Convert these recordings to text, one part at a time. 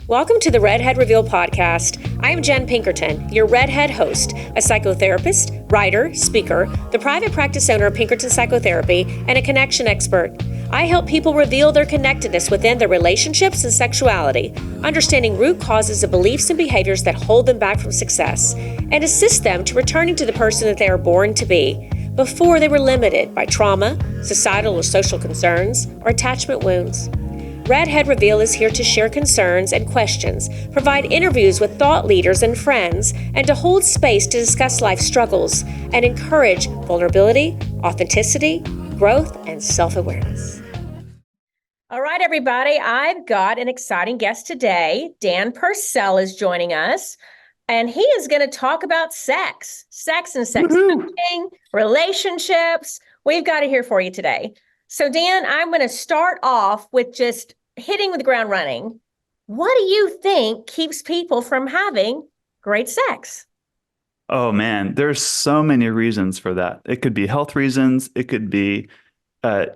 Welcome to the Redhead Reveal podcast. I am Jenn Pinkerton, your Redhead host, a psychotherapist, writer, speaker, the private practice owner of Pinkerton Psychotherapy, and a connection expert. I help people reveal their connectedness within their relationships and sexuality, understanding root causes of beliefs and behaviors that hold them back from success, and assist them to returning to the person that they are born to be before they were limited by trauma, societal or social concerns, or attachment wounds. Redhead Reveal is here to share concerns and questions, provide interviews with thought leaders and friends, and to hold space to discuss life struggles and encourage vulnerability, authenticity, growth, and self-awareness. All right, everybody, I've got an exciting guest today. Dan Purcell is joining us, and he is going to talk about sex and sex coaching, relationships. We've got it here for you today. So, Dan, I'm going to start off with just hitting the ground running. What do you think keeps people from having great sex? Oh man, there's so many reasons for that. It could be health reasons. It could be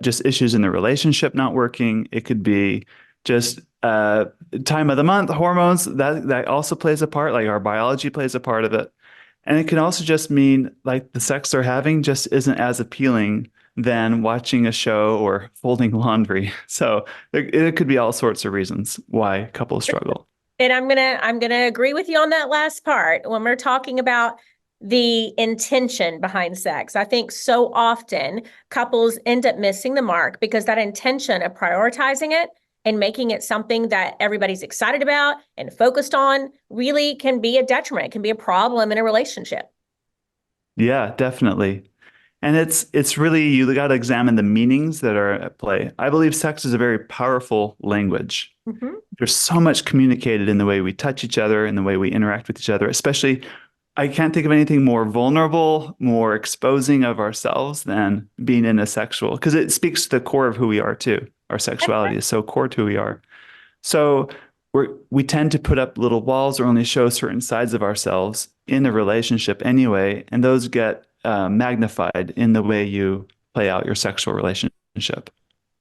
just issues in the relationship not working. It could be just time of the month, hormones. That also plays a part. Like our biology plays a part of it. And it can also just mean like the sex they're having just isn't as appealing than watching a show or folding laundry. So it could be all sorts of reasons why couples struggle. And I'm gonna agree with you on that last part when we're talking about the intention behind sex. I think so often couples end up missing the mark because that intention of prioritizing it and making it something that everybody's excited about and focused on really can be a detriment, can be a problem in a relationship. Yeah, definitely. And it's really, you got to examine the meanings that are at play. I believe sex is a very powerful language. Mm-hmm. There's so much communicated in the way we touch each other, in the way we interact with each other, especially I can't think of anything more vulnerable, more exposing of ourselves than being in a sexual, because it speaks to the core of who we are too. Our sexuality is so core to who we are. So we tend to put up little walls or only show certain sides of ourselves in a relationship anyway, and those get magnified in the way you play out your sexual relationship.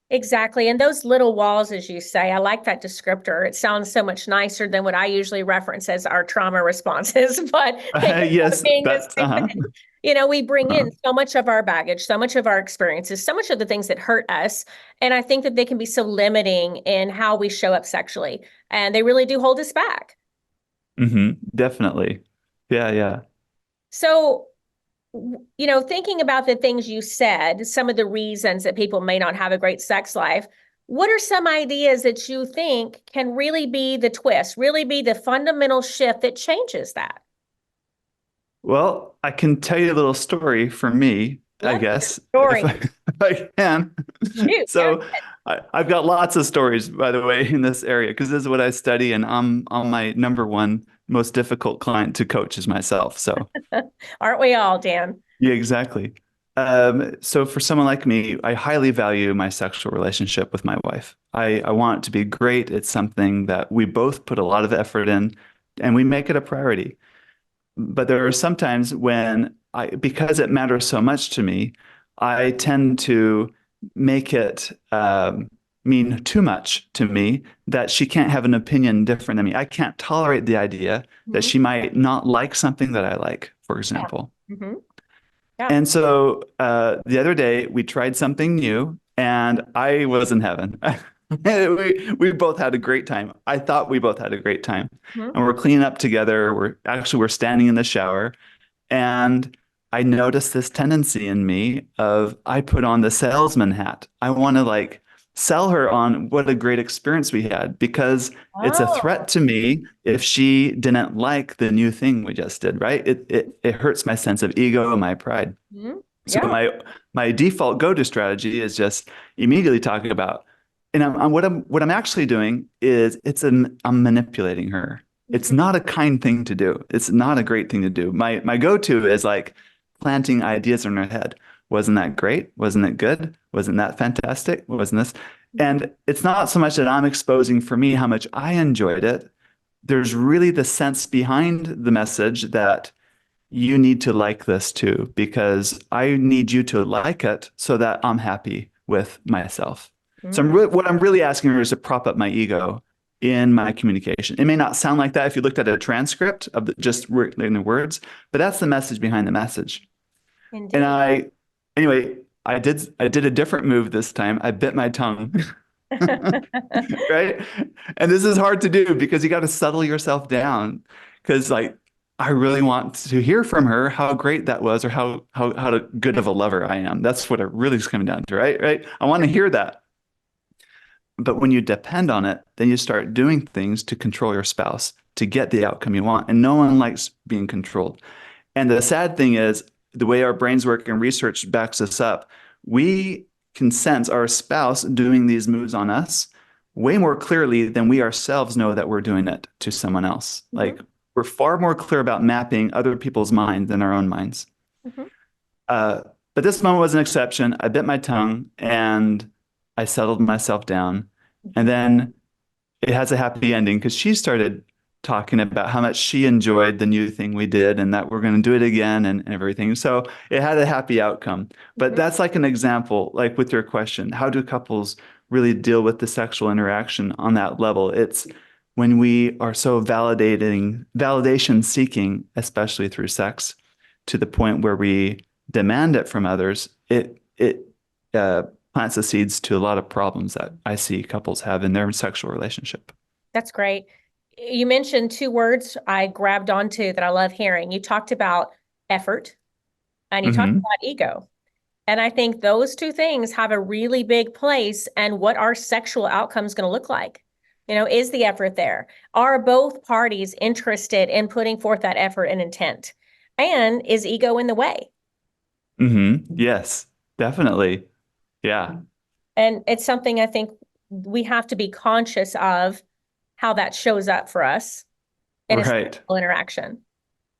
Exactly. And those little walls, as you say, I like that descriptor. It sounds so much nicer than what I usually reference as our trauma responses. But yes, we bring in so much of our baggage, so much of our experiences, so much of the things that hurt us. And I think that they can be so limiting in how we show up sexually. And they really do hold us back. Definitely. Yeah. So, thinking about the things you said, some of the reasons that people may not have a great sex life, what are some ideas that you think can really be the twist, really be the fundamental shift that changes that? Well, I can tell you a little story for me, I guess, if I can. Shoot, So I've got lots of stories, by the way, in this area, because this is what I study, and I'm on my number one most difficult client to coach is myself. So aren't we all, Dan? yeah, exactly. So for someone like me, I highly value my sexual relationship with my wife. I want it to be great. It's something that we both put a lot of effort in, and we make it a priority. But there are some times when because it matters so much to me, I tend to make it mean too much to me that she can't have an opinion different than me. I can't tolerate the idea that she might not like something that I like, for example. Yeah. And so the other day we tried something new and I was in heaven. We both had a great time. I thought we both had a great time. And we're cleaning up together. We're standing in the shower. And I noticed this tendency in me of I put on the salesman hat. I want to sell her on what a great experience we had because it's a threat to me if she didn't like the new thing we just did, right? It hurts my sense of ego and my pride. So my default go-to strategy is just immediately talking about, and what I'm actually doing is I'm manipulating her. It's not a kind thing to do. It's not a great thing to do. My go-to is planting ideas in her head. Wasn't that great? Wasn't it good? Wasn't that fantastic? Wasn't this? And it's not so much that I'm exposing for me how much I enjoyed it. There's really the sense behind the message that you need to like this too, because I need you to like it so that I'm happy with myself. So what I'm really asking her is to prop up my ego in my communication. It may not sound like that if you looked at a transcript of just in the words, but that's the message behind the message. Indeed. And anyway, I did a different move this time. I bit my tongue. Right? And this is hard to do because you got to settle yourself down because like I really want to hear from her how great that was or how good of a lover I am. That's what it really is coming down to, right? Right? I want to hear that. But when you depend on it, then you start doing things to control your spouse to get the outcome you want. And no one likes being controlled. And the sad thing is, the way our brains work and research backs us up, we can sense our spouse doing these moves on us way more clearly than we ourselves know that we're doing it to someone else. Mm-hmm. Like we're far more clear about mapping other people's minds than our own minds. Mm-hmm. But this moment was an exception. I bit my tongue and I settled myself down. And then it has a happy ending because she started talking about how much she enjoyed the new thing we did and that we're going to do it again and everything. So it had a happy outcome. But that's like an example, like with your question, how do couples really deal with the sexual interaction on that level? It's when we are so validation seeking, especially through sex, to the point where we demand it from others, it plants the seeds to a lot of problems that I see couples have in their sexual relationship. That's great. You mentioned two words I grabbed onto that I love hearing. You talked about effort and you talked about ego. And I think those two things have a really big place in what our sexual outcome is going to look like. You know, is the effort there? Are both parties interested in putting forth that effort and intent? And is ego in the way? Yes, definitely. Yeah. And it's something I think we have to be conscious of how that shows up for us in a sexual interaction.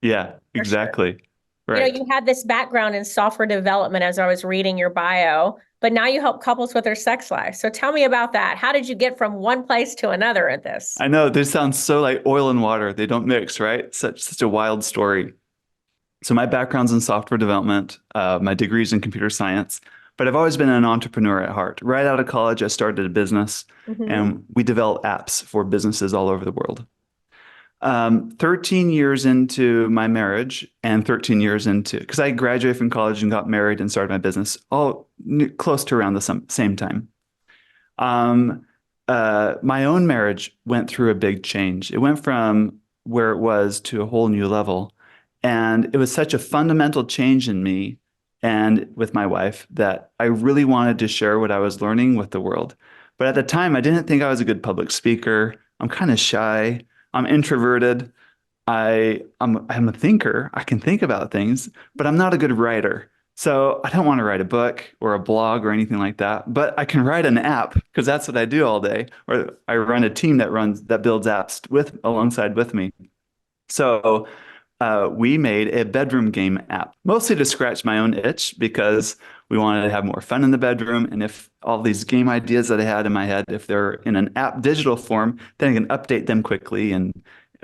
Yeah, exactly. Sure. Right. You know, you had this background in software development as I was reading your bio, but now you help couples with their sex life. So tell me about that. How did you get from one place to another at this? I know this sounds so like oil and water. They don't mix, right? Such a wild story. So my background's in software development. My degree's in computer science. But I've always been an entrepreneur at heart. Right out of college, I started a business and we develop apps for businesses all over the world. 13 years into my marriage and 13 years into, because I graduated from college and got married and started my business all close to around the same time. My own marriage went through a big change. It went from where it was to a whole new level. And it was such a fundamental change in me and with my wife that I really wanted to share what I was learning with the world. But at the time, I didn't think I was a good public speaker. I'm kind of shy. I'm introverted. I'm a thinker. I can think about things, but I'm not a good writer. So I don't want to write a book or a blog or anything like that. But I can write an app because that's what I do all day. Or I run a team that builds apps alongside with me. So we made a bedroom game app, mostly to scratch my own itch because we wanted to have more fun in the bedroom. And if all these game ideas that I had in my head, if they're in an app digital form, then I can update them quickly and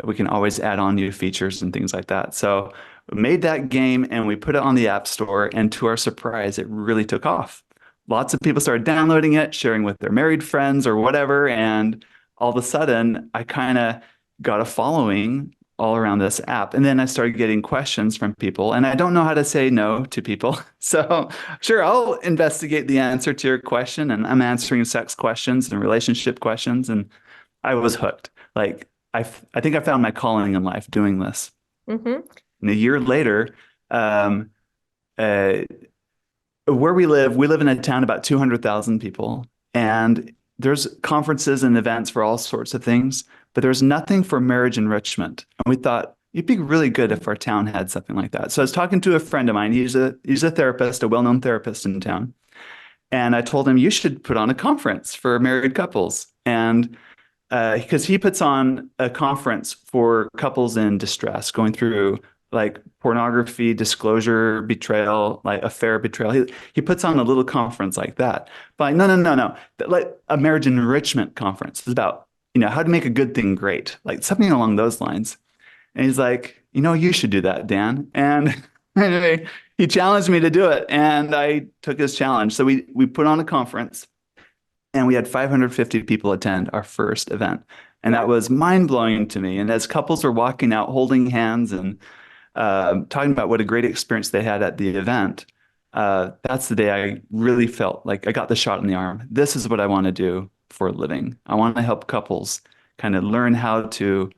we can always add on new features and things like that. So we made that game and we put it on the App Store. And to our surprise, it really took off. Lots of people started downloading it, sharing with their married friends or whatever. And all of a sudden, I kind of got a following all around this app. And then I started getting questions from people and I don't know how to say no to people. So sure, I'll investigate the answer to your question and I'm answering sex questions and relationship questions. And I was hooked. Like, I think I found my calling in life doing this. And a year later, where we live in a town about 200,000 people and there's conferences and events for all sorts of things, but there's nothing for marriage enrichment. And we thought it'd be really good if our town had something like that. So I was talking to a friend of mine. He's a therapist, a well-known therapist in town. And I told him, you should put on a conference for married couples. And because he puts on a conference for couples in distress, going through like pornography, disclosure, betrayal, like affair betrayal. He puts on a little conference like that. But like, no. Like a marriage enrichment conference. It's about, how to make a good thing great, like something along those lines. And he's like, you should do that, Dan. And anyway, he challenged me to do it. And I took his challenge. So we put on a conference and we had 550 people attend our first event. And that was mind-blowing to me. And as couples were walking out holding hands and talking about what a great experience they had at the event, that's the day I really felt like I got the shot in the arm. This is what I want to do for a living. I want to help couples kind of learn how to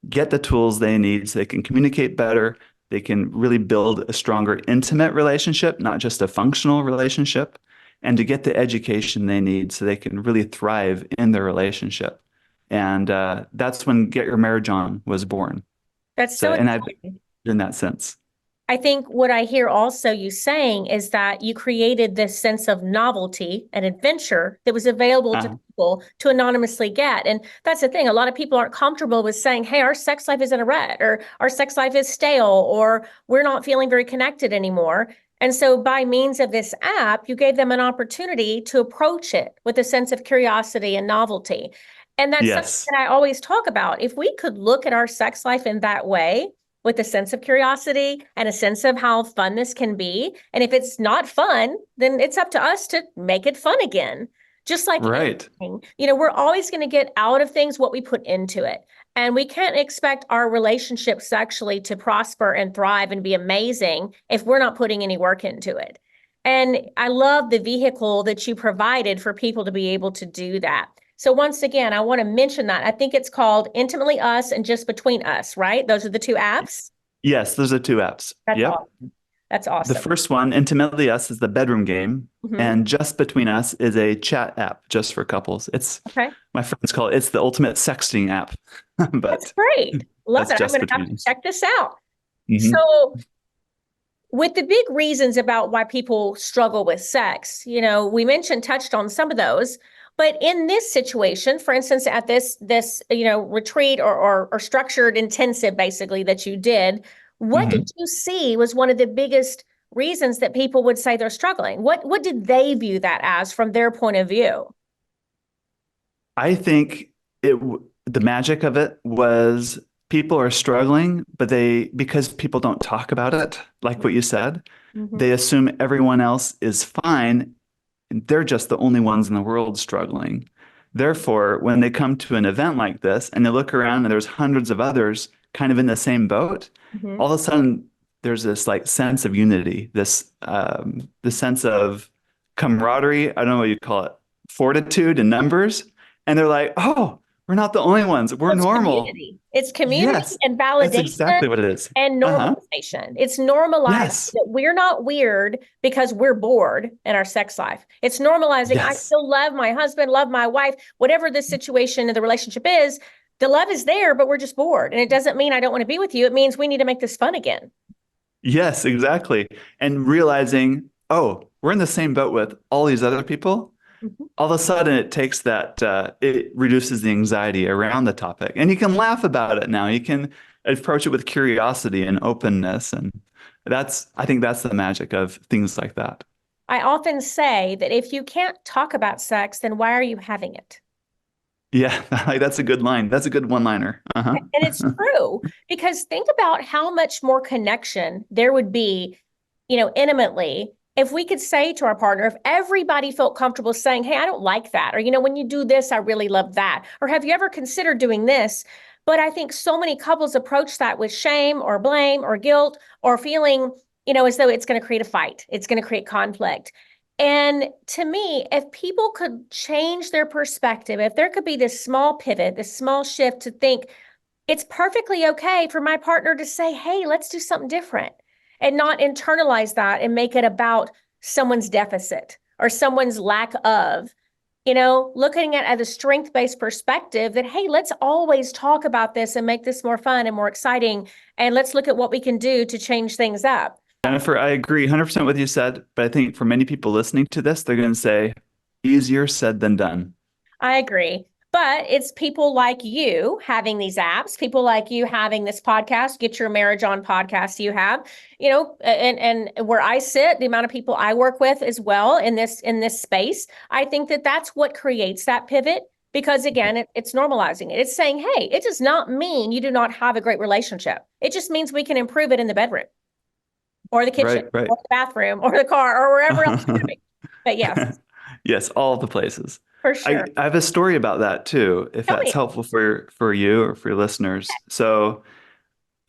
get the tools they need so they can communicate better. They can really build a stronger intimate relationship, not just a functional relationship, and to get the education they need so they can really thrive in their relationship. And that's when Get Your Marriage On was born. That's so and I've exciting. in that sense. I think what I hear also you saying is that you created this sense of novelty and adventure that was available to people to anonymously get. And that's the thing. A lot of people aren't comfortable with saying, hey, our sex life is in a rut, or our sex life is stale, or we're not feeling very connected anymore. And so by means of this app, you gave them an opportunity to approach it with a sense of curiosity and novelty. And that's something that I always talk about. If we could look at our sex life in that way, with a sense of curiosity and a sense of how fun this can be. And if it's not fun, then it's up to us to make it fun again. Just like anything. We're always going to get out of things what we put into it. And we can't expect our relationship sexually to prosper and thrive and be amazing if we're not putting any work into it. And I love the vehicle that you provided for people to be able to do that. So once again, I want to mention that. I think it's called Intimately Us and Just Between Us, right? Those are the two apps? Yes, those are two apps. That's awesome. That's awesome. The first one, Intimately Us, is the bedroom game. And Just Between Us is a chat app just for couples. It's my friends call it's the ultimate sexting app. But that's great. Love that. I'm going to have to check this out. So with the big reasons about why people struggle with sex, we touched on some of those. But in this situation, for instance, at this retreat or structured intensive, basically, that you did, what did you see was one of the biggest reasons that people would say they're struggling? What did they view that as from their point of view? I think the magic of it was people are struggling, but because people don't talk about it, like what you said, they assume everyone else is fine. They're just the only ones in the world struggling. Therefore, when they come to an event like this and they look around and there's hundreds of others kind of in the same boat, all of a sudden there's this like sense of unity, this sense of camaraderie. I don't know what you call it, fortitude in numbers. And they're like, oh, we're not the only ones. We're normal. Community. It's community and validation. That's exactly what it is. And normalization. It's normalized that we're not weird because we're bored in our sex life. It's normalizing. I still love my husband, love my wife, whatever the situation in the relationship is. The love is there, but we're just bored. And it doesn't mean I don't want to be with you. It means we need to make this fun again. Yes, exactly. And realizing, oh, we're in the same boat with all these other people. All of a sudden it takes that, it reduces the anxiety around the topic. And you can laugh about it now. You can approach it with curiosity and openness. And I think that's the magic of things like that. I often say that if you can't talk about sex, then why are you having it? Yeah, that's a good line. That's a good one-liner. And it's true, because think about how much more connection there would be, intimately, if we could say to our partner, if everybody felt comfortable saying, hey, I don't like that, or, when you do this, I really love that, or have you ever considered doing this? But I think so many couples approach that with shame or blame or guilt or feeling, as though it's going to create a fight. It's going to create conflict. And to me, if people could change their perspective, if there could be this small pivot, this small shift to think it's perfectly okay for my partner to say, hey, let's do something different, and not internalize that and make it about someone's deficit or someone's lack of, looking at a strength-based perspective that, hey, let's always talk about this and make this more fun and more exciting. And let's look at what we can do to change things up. Jennifer, I agree 100% with what you said, but I think for many people listening to this, they're going to say, easier said than done. I agree. But it's people like you having these apps, people like you having this podcast, Get Your Marriage On podcast you have, and where I sit, the amount of people I work with as well in this space, I think that that's what creates that pivot. Because again, it's normalizing it. It's saying, hey, it does not mean you do not have a great relationship. It just means we can improve it in the bedroom or the kitchen or the bathroom or the car or wherever else you're going. But yes. Yes, all the places. For I, sure. I have a story about that too, if Tell that's me. helpful for you or for your listeners. So,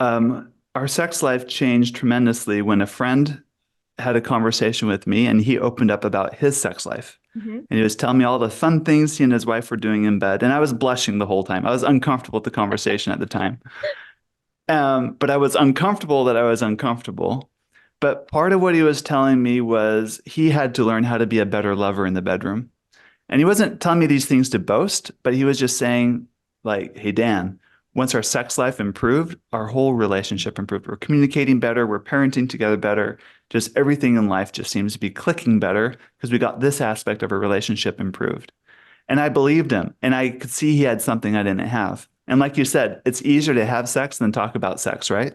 our sex life changed tremendously when a friend had a conversation with me and he opened up about his sex life. Hmm. And he was telling me all the fun things he and his wife were doing in bed. And I was blushing the whole time. I was uncomfortable with the conversation at the time. But I was uncomfortable that I was uncomfortable. But part of what he was telling me was he had to learn how to be a better lover in the bedroom. And he wasn't telling me these things to boast, but he was just saying, like, hey, Dan, once our sex life improved, our whole relationship improved. We're communicating better, we're parenting together better. Just everything in life just seems to be clicking better because we got this aspect of our relationship improved. And I believed him, and I could see he had something I didn't have. And like you said, it's easier to have sex than talk about sex, right?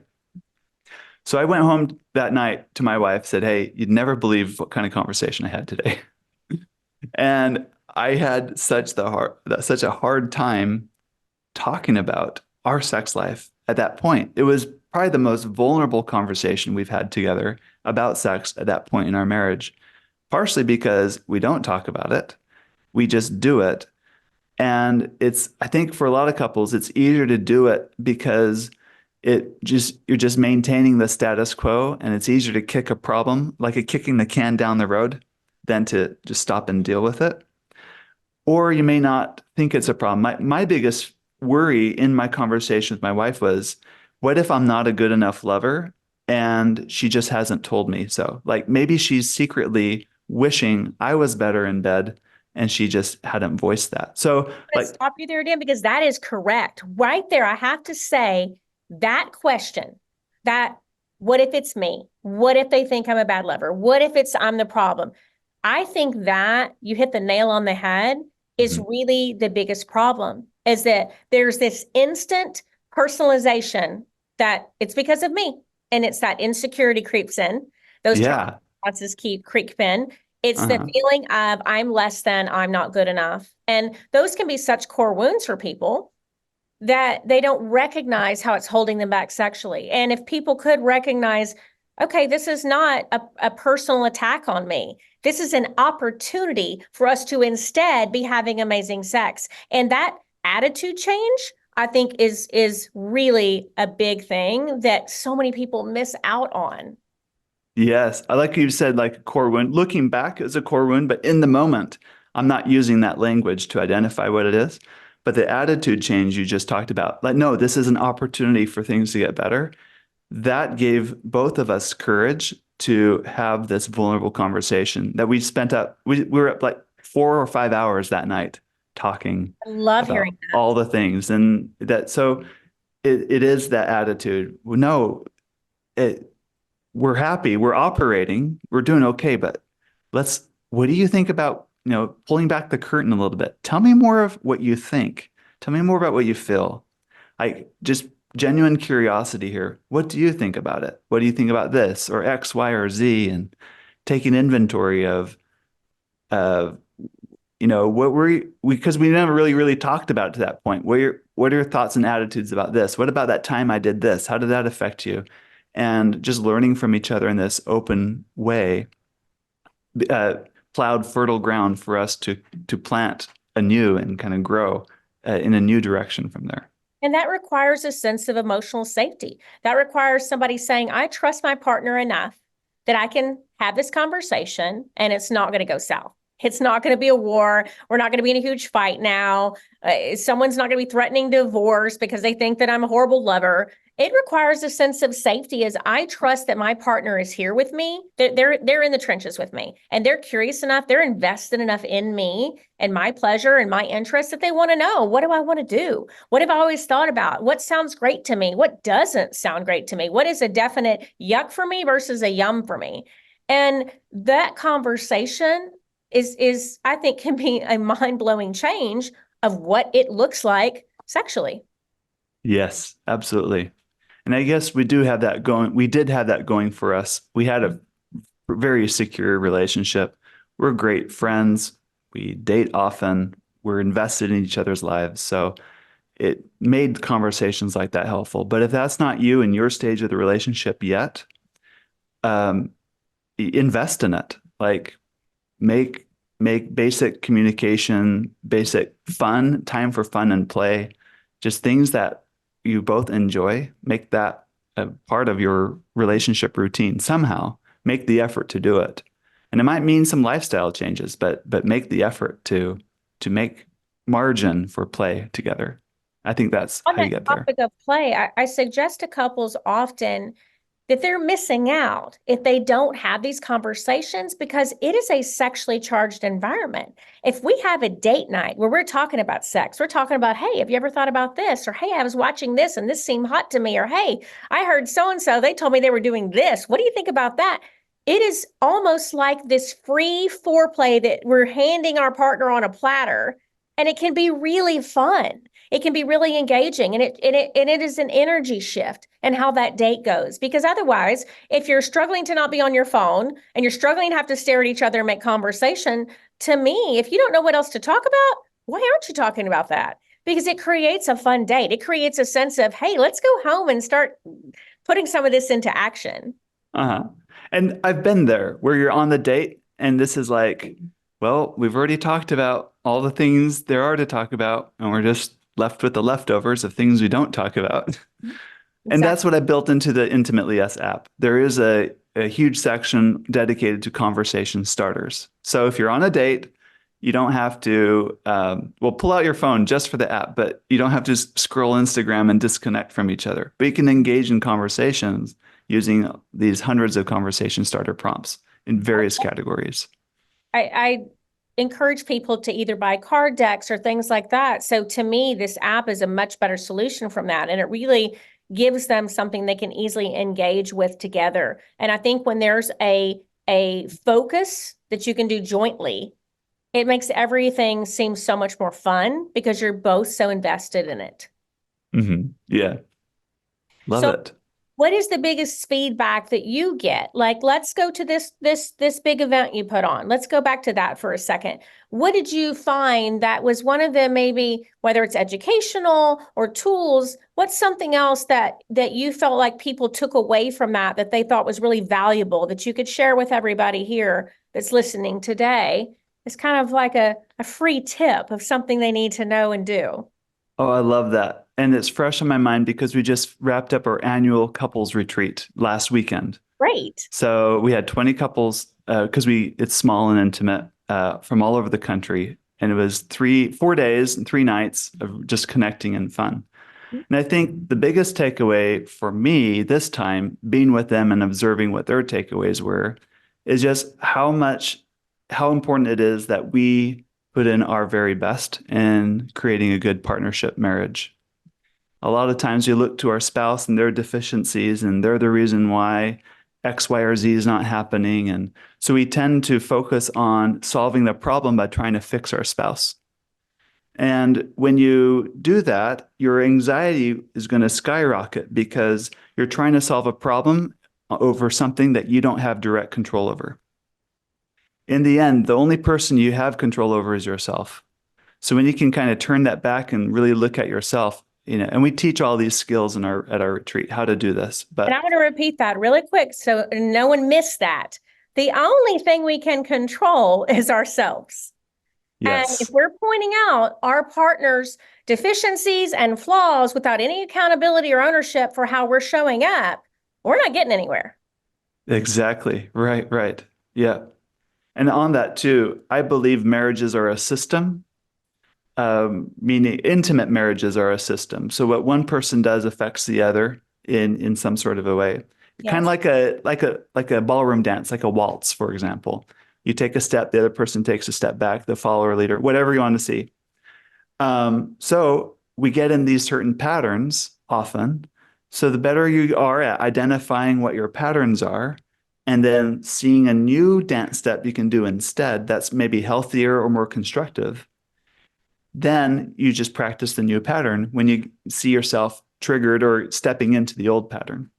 So I went home that night to my wife, said, hey, you'd never believe what kind of conversation I had today. And I had such a hard time talking about our sex life at that point. It was probably the most vulnerable conversation we've had together about sex at that point in our marriage, partially because we don't talk about it. We just do it. And I think for a lot of couples, it's easier to do it because you're just maintaining the status quo and it's easier to kick a problem, like a kicking the can down the road, than to just stop and deal with it. Or you may not think it's a problem. My biggest worry in my conversation with my wife was, what if I'm not a good enough lover and she just hasn't told me so? Like maybe she's secretly wishing I was better in bed and she just hadn't voiced that. So I'm going to stop you there, Dan, because that is correct. Right there, I have to say that question, that what if it's me? What if they think I'm a bad lover? What if I'm the problem? I think that you hit the nail on the head is Mhm. really the biggest problem, is that there's this instant personalization that it's because of me. And it's that insecurity creeps in. Those trauma Yeah. responses creep in. It's the Uh-huh. feeling of I'm less than, I'm not good enough. And those can be such core wounds for people that they don't recognize how it's holding them back sexually. And if people could recognize, okay, this is not a personal attack on me. This is an opportunity for us to instead be having amazing sex. And that attitude change, I think, is really a big thing that so many people miss out on. Yes. I like you said, like a core wound. Looking back is a core wound, but in the moment, I'm not using that language to identify what it is. But the attitude change you just talked about, like, no, this is an opportunity for things to get better. That gave both of us courage to have this vulnerable conversation that we were up like 4 or 5 hours that night talking I love about hearing that. all the things. And that, so it is that attitude. No, it, we're happy, we're operating, we're doing okay, but what do you think about, pulling back the curtain a little bit? Tell me more of what you think. Tell me more about what you feel. I just genuine curiosity here. What do you think about it? What do you think about this or X, Y, or Z? And taking inventory of, what because we never really talked about it to that point. What are your thoughts and attitudes about this? What about that time I did this? How did that affect you? And just learning from each other in this open way, uh, plowed fertile ground for us to plant anew and kind of grow in a new direction from there. And that requires a sense of emotional safety. That requires somebody saying, I trust my partner enough that I can have this conversation and it's not going to go south. It's not going to be a war. We're not going to be in a huge fight now. Someone's not going to be threatening divorce because they think that I'm a horrible lover. It requires a sense of safety as I trust that my partner is here with me. They're in the trenches with me and they're curious enough, they're invested enough in me and my pleasure and my interest that they want to know, what do I want to do? What have I always thought about? What sounds great to me? What doesn't sound great to me? What is a definite yuck for me versus a yum for me? And that conversation is I think can be a mind-blowing change of what it looks like sexually. Yes, absolutely. And I guess we do have that going. We did have that going for us. We had a very secure relationship. We're great friends. We date often. We're invested in each other's lives. So it made conversations like that helpful. But if that's not you in your stage of the relationship yet, um, invest in it. Like make make basic communication, basic fun, time for fun and play, just things that you both enjoy, make that a part of your relationship routine somehow. Make the effort to do it. And it might mean some lifestyle changes, but make the effort to make margin for play together. I think that's On how you that get there. topic of play, I suggest to couples often that they're missing out if they don't have these conversations because it is a sexually charged environment. If we have a date night where we're talking about sex, we're talking about, hey, have you ever thought about this? Or, hey, I was watching this and this seemed hot to me. Or, hey, I heard so-and-so, they told me they were doing this. What do you think about that? It is almost like this free foreplay that we're handing our partner on a platter, and it can be really fun. It can be really engaging, and it is an energy shift in how that date goes. Because otherwise, if you're struggling to not be on your phone and you're struggling to have to stare at each other and make conversation, to me, if you don't know what else to talk about, why aren't you talking about that? Because it creates a fun date. It creates a sense of, hey, let's go home and start putting some of this into action. Uh-huh. And I've been there where you're on the date and this is like, well, we've already talked about all the things there are to talk about, and we're just left with the leftovers of things we don't talk about. And that's Exactly. what I built into the Intimately Us app. There is a huge section dedicated to conversation starters. So if you're on a date, you don't have to, well, pull out your phone just for the app, but you don't have to scroll Instagram and disconnect from each other. But you can engage in conversations using these hundreds of conversation starter prompts in various categories. I encourage people to either buy card decks or things like that. So to me, this app is a much better solution from that. And it really gives them something they can easily engage with together. And I think when there's a focus that you can do jointly, it makes everything seem so much more fun because you're both so invested in it. Yeah, love So it. what is the biggest feedback that you get? Like, let's go to this big event you put on. Let's go back to that for a second. What did you find that was one of the maybe, whether it's educational or tools, what's something else that you felt like people took away from that they thought was really valuable that you could share with everybody here that's listening today? It's kind of like a free tip of something they need to know and do. Oh, I love that. And it's fresh on my mind because we just wrapped up our annual couples retreat last weekend. Great. So we had 20 couples because it's small and intimate from all over the country. And it was 4 days and 3 nights of just connecting and fun. And I think the biggest takeaway for me this time, being with them and observing what their takeaways were, is just how important it is that we put in our very best in creating a good partnership marriage. A lot of times we look to our spouse and their deficiencies, and they're the reason why X, Y, or Z is not happening. And so we tend to focus on solving the problem by trying to fix our spouse. And when you do that, your anxiety is going to skyrocket because you're trying to solve a problem over something that you don't have direct control over. In the end, the only person you have control over is yourself. So when you can kind of turn that back and really look at yourself, and we teach all these skills at our retreat, how to do this. And But I'm going to repeat that really quick so no one missed that. The only thing we can control is ourselves. And if yes, we're pointing out our partner's deficiencies and flaws without any accountability or ownership for how we're showing up, we're not getting anywhere. exactly. Right, right. Yeah. And on that too, I believe marriages are a system, meaning intimate marriages are a system. So what one person does affects the other in some sort of a way. Kind of Yes. like a ballroom dance, like a waltz, for example. You take a step, the other person takes a step back, the follower leader, whatever you want to see. So we get in these certain patterns often. So the better you are at identifying what your patterns are, and then seeing a new dance step you can do instead that's maybe healthier or more constructive, then you just practice the new pattern when you see yourself triggered or stepping into the old pattern.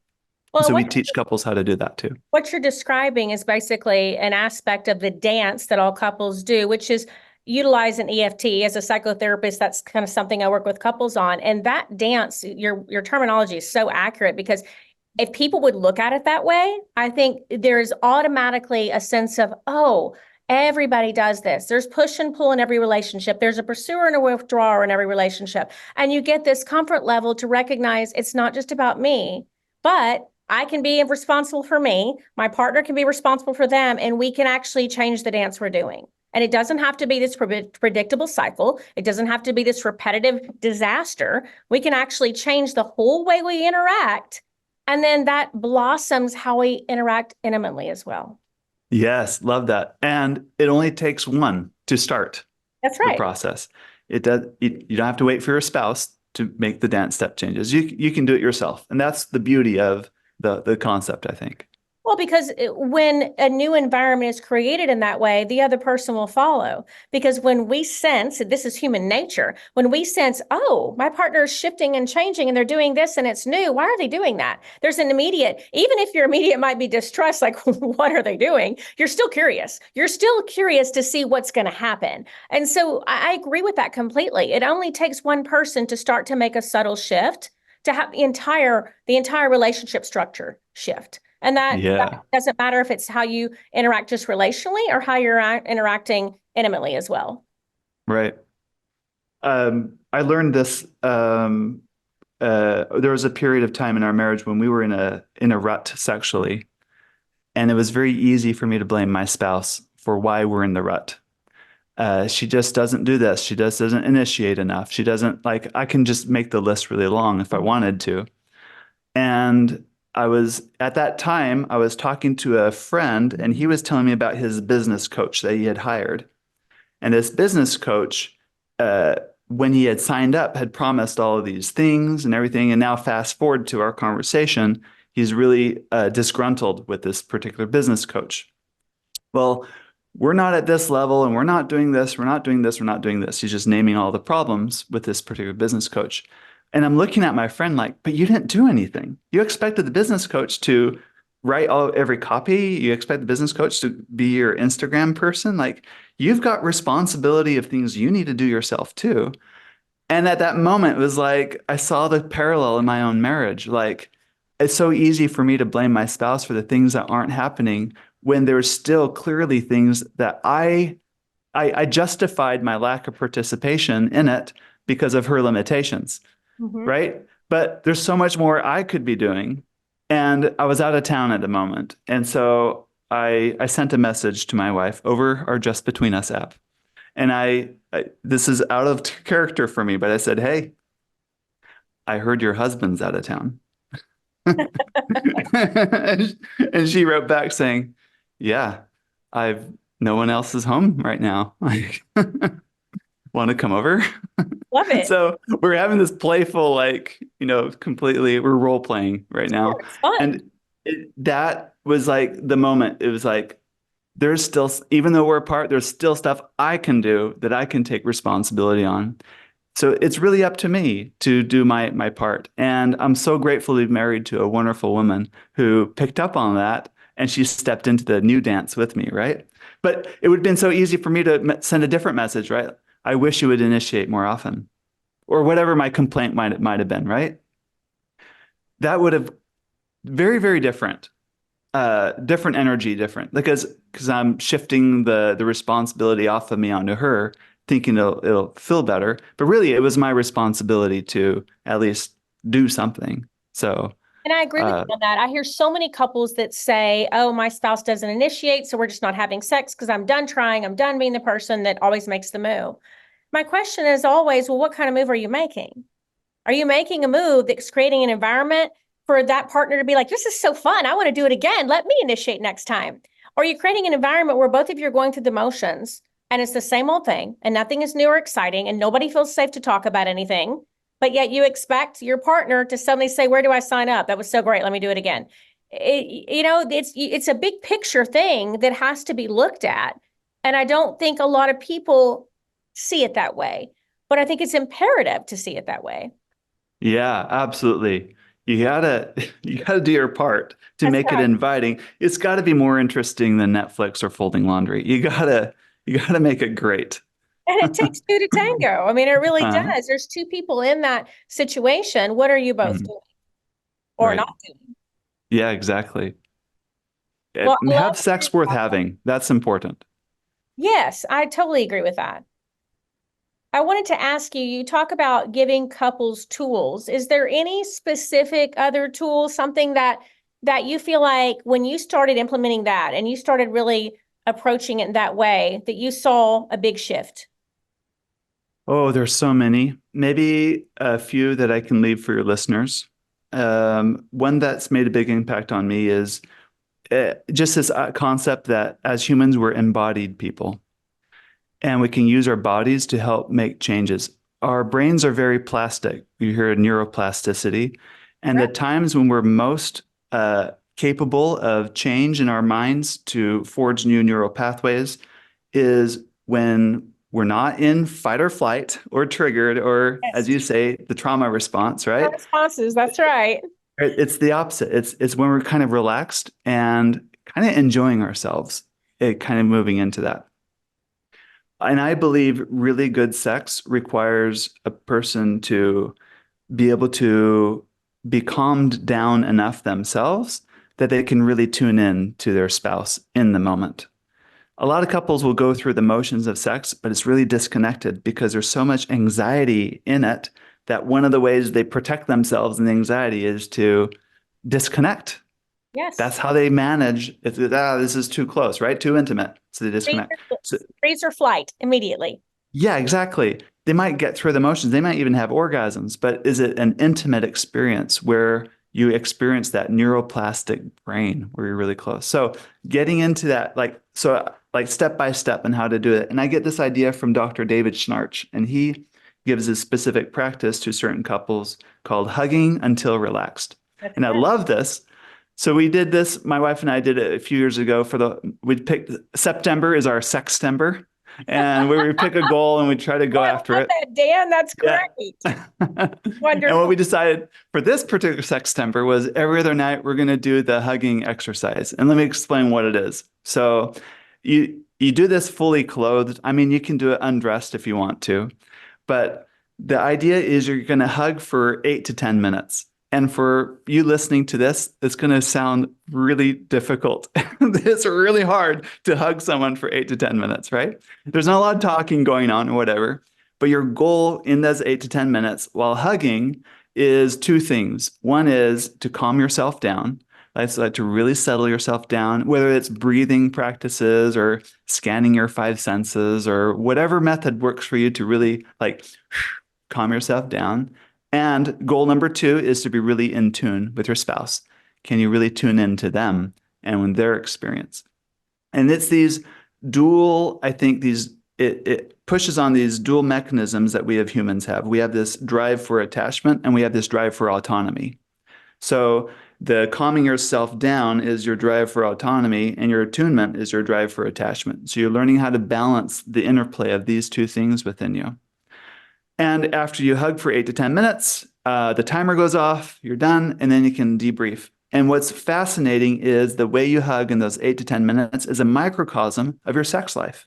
Well, So we teach couples how to do that too. what you're describing is basically an aspect of the dance that all couples do, which is utilize an EFT. As a psychotherapist, that's kind of something I work with couples on. And that dance, your terminology is so accurate because if people would look at it that way, I think there's automatically a sense of, oh, Everybody does this. There's push and pull in every relationship. There's a pursuer and a withdrawer in every relationship. And you get this comfort level to recognize it's not just about me, but I can be responsible for me. My partner can be responsible for them, and we can actually change the dance we're doing. And it doesn't have to be this predictable cycle. It doesn't have to be this repetitive disaster. We can actually change the whole way we interact. And then that blossoms how we interact intimately as well. Yes, love that. And it only takes one to start That's the right. process. It does. You don't have to wait for your spouse to make the dance step changes. You can do it yourself, and that's the beauty of the concept, I think. Well, because when a new environment is created in that way, the other person will follow. Because when we sense, this is human nature, when we sense, oh, my partner is shifting and changing and they're doing this and it's new, why are they doing that? There's an immediate, even if your immediate might be distrust, like, what are they doing? You're still curious. You're still curious to see what's going to happen. And so I agree with that completely. It only takes one person to start to make a subtle shift to have the entire relationship structure shift. And that Yeah, doesn't matter if it's how you interact just relationally or how you're interacting intimately as well. right. I learned this. There was a period of time in our marriage when we were in a rut sexually, and it was very easy for me to blame my spouse for why we're in the rut. She just doesn't do this. She just doesn't initiate enough. She doesn't like, I can just make the list really long if I wanted to. And at that time, I was talking to a friend and he was telling me about his business coach that he had hired. And this business coach, when he had signed up, had promised all of these things and everything. And now fast forward to our conversation, he's really disgruntled with this particular business coach. Well, we're not at this level and we're not doing this, we're not doing this, we're not doing this. He's just naming all the problems with this particular business coach. And I'm looking at my friend like, but you didn't do anything. You expected the business coach to write every copy. You expect the business coach to be your Instagram person. Like, you've got responsibility of things you need to do yourself too. And at that moment, it was like, I saw the parallel in my own marriage. Like, it's so easy for me to blame my spouse for the things that aren't happening when there's still clearly things that I justified my lack of participation in it because of her limitations, right? But there's so much more I could be doing. And I was out of town at the moment. And so I sent a message to my wife over our Just Between Us app. And this is out of character for me, but I said, hey, I heard your husband's out of town. And she wrote back saying, yeah, no one else is home right now. Like, want to come over? Love it. So we're having this playful, like, completely, we're role playing right now. It's fun. And that was like the moment. It was like, there's still, even though we're apart, there's still stuff I can do that I can take responsibility on. So it's really up to me to do my part. And I'm so grateful to be married to a wonderful woman who picked up on that and she stepped into the new dance with me, right? But it would have been so easy for me to send a different message, right? I wish you would initiate more often, or whatever my complaint might have been, right? That would have very, very different, different energy, different because I'm shifting the responsibility off of me onto her, thinking it'll feel better. But really, it was my responsibility to at least do something. So. And I agree with you on that. I hear so many couples that say, oh, my spouse doesn't initiate, so we're just not having sex because I'm done trying. I'm done being the person that always makes the move. My question is always, well, what kind of move are you making? Are you making a move that's creating an environment for that partner to be like, this is so fun. I want to do it again. Let me initiate next time. Or are you creating an environment where both of you are going through the motions and it's the same old thing and nothing is new or exciting and nobody feels safe to talk about anything? But yet you expect your partner to suddenly say, where do I sign up? That was so great. Let me do it again. It's a big picture thing that has to be looked at. And I don't think a lot of people see it that way, but I think it's imperative to see it that way. Yeah, absolutely. You gotta do your part to make it inviting. It's got to be more interesting than Netflix or folding laundry. You gotta make it great. And it takes two to tango. I mean, it really does. There's two people in that situation. What are you both doing or not doing? Yeah, exactly. Well, Have sex worth having. That's important. Yes, I totally agree with that. I wanted to ask you, you talk about giving couples tools. Is there any specific other tool, something that you feel like when you started implementing that and you started really approaching it in that way, that you saw a big shift? Oh, there's so many. Maybe a few that I can leave for your listeners. One that's made a big impact on me is just this concept that as humans, we're embodied people and we can use our bodies to help make changes. Our brains are very plastic. You hear neuroplasticity. And the Right. times when we're most capable of change in our minds to forge new neural pathways is when we're not in fight or flight or triggered, or as Yes. you say, the trauma response, Our right? responses, that's right. It's the opposite. It's when we're kind of relaxed and kind of enjoying ourselves, it kind of moving into that. And I believe really good sex requires a person to be able to be calmed down enough themselves that they can really tune in to their spouse in the moment. A lot of couples will go through the motions of sex, but it's really disconnected because there's so much anxiety in it that one of the ways they protect themselves in the anxiety is to disconnect. Yes. That's how they manage. If this is too close, right? Too intimate. So they Freeze disconnect. or, So freeze or flight immediately. yeah, exactly. They might get through the motions. They might even have orgasms, but is it an intimate experience where you experience that neuroplastic brain where you're really close? So getting into that, like step by step and how to do it. And I get this idea from Dr. David Schnarch, and he gives a specific practice to certain couples called hugging until relaxed. That's And I good. love this. So we did this, my wife and I did it a few years ago we picked September is our sextember. And we would pick a goal and we try to Oh, go I after love it. that, Dan. That's Yeah. great. And what we Wonderful. decided for this particular sextember was every other night we're going to do the hugging exercise. And let me explain what it is. So you do this fully clothed. I mean, you can do it undressed if you want to, but the idea is you're going to hug for 8 to 10 minutes. And for you listening to this, it's going to sound really difficult. It's really hard to hug someone for 8 to 10 minutes, right? There's not a lot of talking going on or whatever. But your goal in those 8 to 10 minutes while hugging is two things. One is to calm yourself down. That's like to really settle yourself down, whether it's breathing practices or scanning your five senses or whatever method works for you to really like calm yourself down. And goal number two is to be really in tune with your spouse. Can you really tune into them and when their experience? And it's these dual, I think it pushes on these dual mechanisms that we as humans have. We have this drive for attachment and we have this drive for autonomy. So the calming yourself down is your drive for autonomy and your attunement is your drive for attachment. So you're learning how to balance the interplay of these two things within you. And after you hug for 8 to 10 minutes, the timer goes off, you're done, and then you can debrief. And what's fascinating is the way you hug in those 8 to 10 minutes is a microcosm of your sex life.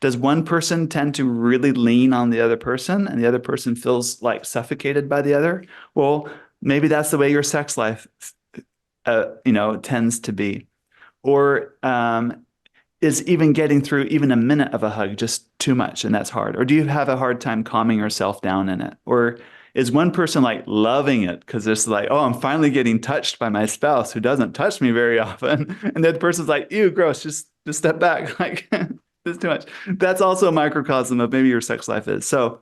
Does one person tend to really lean on the other person and the other person feels like suffocated by the other? Well, maybe that's the way your sex life, tends to be. Or is even getting through even a minute of a hug just too much and that's hard? Or do you have a hard time calming yourself down in it? Or is one person like loving it because it's like, oh, I'm finally getting touched by my spouse who doesn't touch me very often. And the other person's like, ew, gross, just step back. Like, this is too much. That's also a microcosm of maybe your sex life is. So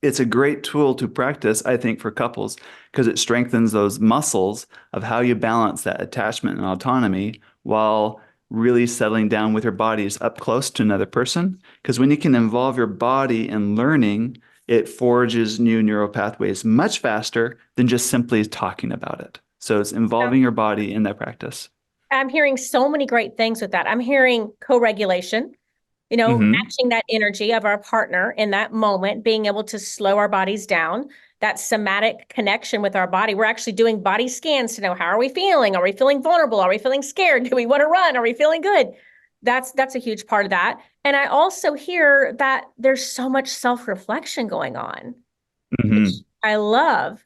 it's a great tool to practice, I think, for couples because it strengthens those muscles of how you balance that attachment and autonomy while really settling down with your bodies up close to another person. Because when you can involve your body in learning, it forges new neural pathways much faster than just simply talking about it. So it's involving your body in that practice. I'm hearing so many great things with that. I'm hearing co-regulation, Hmm. matching that energy of our partner in that moment, being able to slow our bodies down, that somatic connection with our body. We're actually doing body scans to know how are we feeling? Are we feeling vulnerable? Are we feeling scared? Do we want to run? Are we feeling good? That's a huge part of that. And I also hear that there's so much self-reflection going on, which Hmm. I love.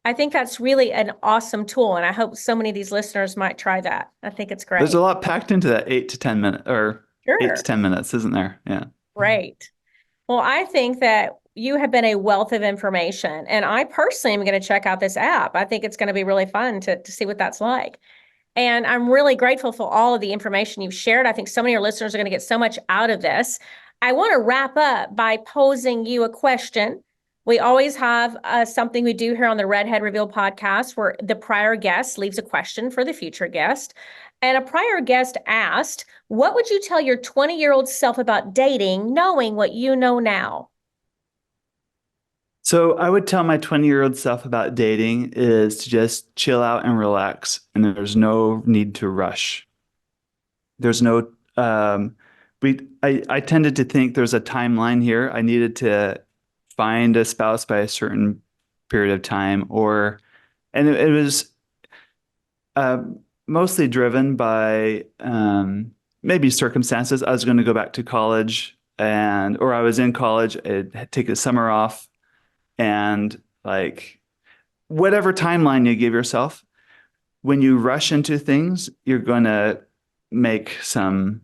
I think that's really an awesome tool, and I hope so many of these listeners might try that. I think it's There's great. a lot packed into that 8 to 10 minute or 8 to Sure. 10 minutes, isn't there? Yeah. Great. Well, I think that you have been a wealth of information, and I personally am going to check out this app. I think it's going to be really fun to see what that's like. And I'm really grateful for all of the information you've shared. I think so many of your listeners are going to get so much out of this. I want to wrap up by posing you a question. We always have something we do here on the Redhead Reveal podcast where the prior guest leaves a question for the future guest. And a prior guest asked, what would you tell your 20-year-old self about dating, knowing what you know now? So I would tell my 20-year-old self about dating is to just chill out and relax, and there's no need to rush. There's no I tended to think there's a timeline here. I needed to find a spouse by a certain period of time, and it was uh, mostly driven by maybe circumstances. I was going to go back to college, or I was in college. I'd take the summer off, and like whatever timeline you give yourself, when you rush into things, make some,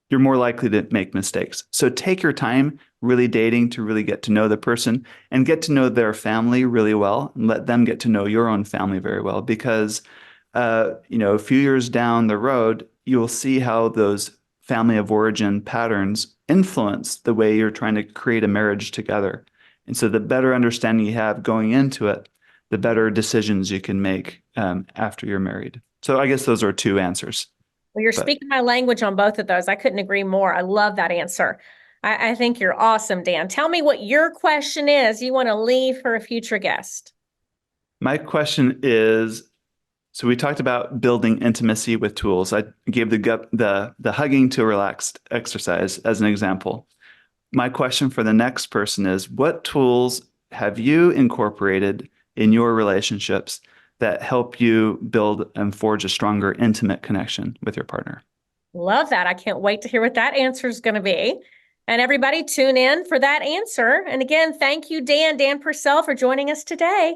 you're more likely to make mistakes. So take your time really dating to really get to know the person and get to know their family really well and let them get to know your own family very well because, a few years down the road, you'll see how those family of origin patterns influence the way you're trying to create a marriage together. And so the better understanding you have going into it, the better decisions you can make after you're married. So I guess those are two answers. Well, you're But speaking my language on both of those. I couldn't agree more. I love that answer. I think you're awesome, Dan. Tell me what your question is you want to leave for a future guest. my question is, so we talked about building intimacy with tools. I gave the hugging to relaxed exercise as an example. My question for the next person is, what tools have you incorporated in your relationships that help you build and forge a stronger intimate connection with your partner? Love that. I can't wait to hear what that answer is going to be. And everybody tune in for that answer. And again, thank you, Dan Purcell, for joining us today.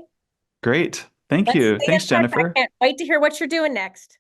Great. Thank Let's you. stay in Thanks, touch. I Jennifer. can't wait to hear what you're doing next.